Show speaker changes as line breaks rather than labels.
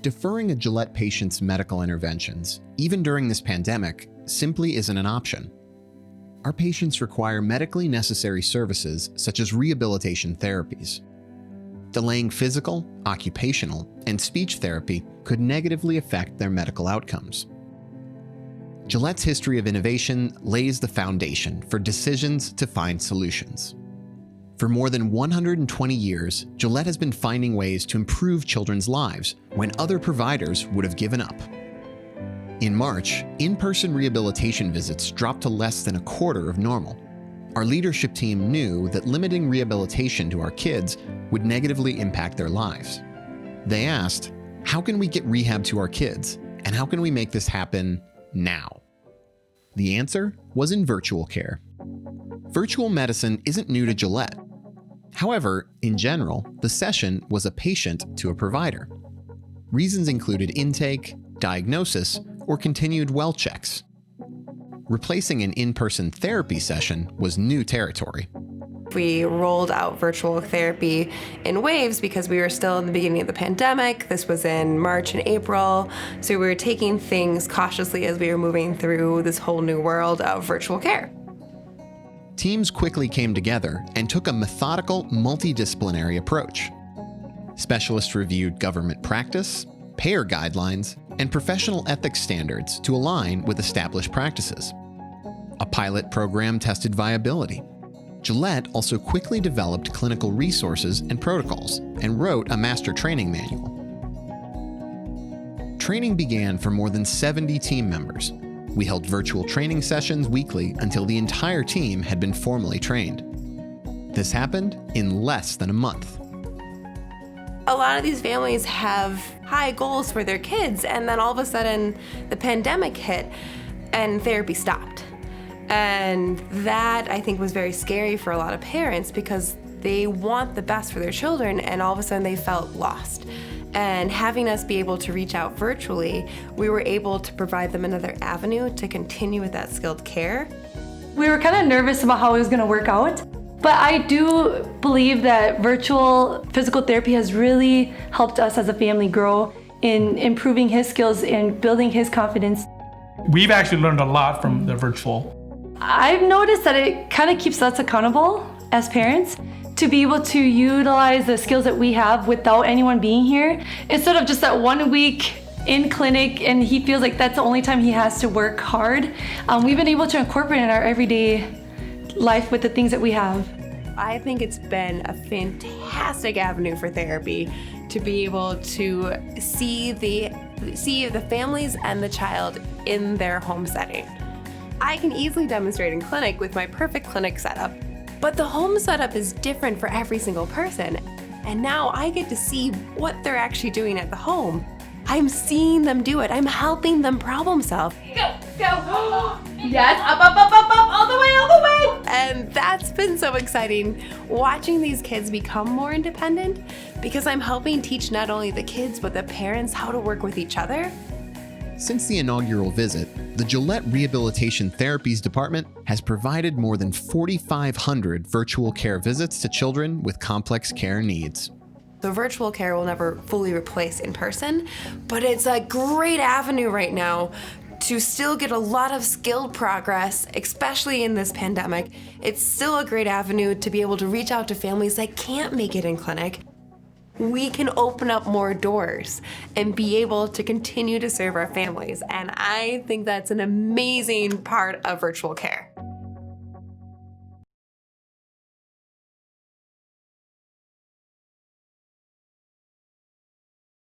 Deferring a Gillette patient's medical interventions, even during this pandemic, simply isn't an option. Our patients require medically necessary services such as rehabilitation therapies. Delaying physical, occupational, and speech therapy could negatively affect their medical outcomes. Gillette's history of innovation lays the foundation for decisions to find solutions. For more than 120 years, Gillette has been finding ways to improve children's lives when other providers would have given up. In March, in-person rehabilitation visits dropped to less than a quarter of normal. Our leadership team knew that limiting rehabilitation to our kids would negatively impact their lives. They asked, how can we get rehab to our kids, and how can we make this happen now? The answer was in virtual care. Virtual medicine isn't new to Gillette. However, in general, the session was a patient to a provider. Reasons included intake, diagnosis, or continued well checks. Replacing an in-person therapy session was new territory.
We rolled out virtual therapy in waves because we were still in the beginning of the pandemic. This was in March and April, so we were taking things cautiously as we were moving through this whole new world of virtual care.
Teams quickly came together and took a methodical, multidisciplinary approach. Specialists reviewed government practice, payer guidelines, and professional ethics standards to align with established practices. A pilot program tested viability. Gillette also quickly developed clinical resources and protocols and wrote a master training manual. Training began for more than 70 team members. We held virtual training sessions weekly until the entire team had been formally trained. This happened in less than a month.
A lot of these families have high goals for their kids, and then all of a sudden the pandemic hit and therapy stopped. And that, I think, was very scary for a lot of parents because they want the best for their children, and all of a sudden they felt lost. And having us be able to reach out virtually, we were able to provide them another avenue to continue with that skilled care.
We were kind of nervous about how it was going to work out, but I do believe that virtual physical therapy has really helped us as a family grow in improving his skills and building his confidence.
We've actually learned a lot from the virtual.
I've noticed that it kind of keeps us accountable as parents to be able to utilize the skills that we have without anyone being here, instead of just that 1 week in clinic and he feels like that's the only time he has to work hard. We've been able to incorporate in our everyday life with the things that we have.
I think it's been a fantastic avenue for therapy to be able to see the families and the child in their home setting. I can easily demonstrate in clinic with my perfect clinic setup, but the home setup is different for every single person. And now I get to see what they're actually doing at the home. I'm seeing them do it. I'm helping them problem solve.
Go, go. Yes, up, all the way.
And that's been so exciting, watching these kids become more independent, because I'm helping teach not only the kids, but the parents how to work with each other.
Since the inaugural visit, the Gillette Rehabilitation Therapies Department has provided more than 4,500 virtual care visits to children with complex care needs.
The virtual care will never fully replace in person, but it's a great avenue right now to still get a lot of skilled progress, especially in this pandemic. It's still a great avenue to be able to reach out to families that can't make it in clinic. We can open up more doors and be able to continue to serve our families. And I think that's an amazing part of virtual care.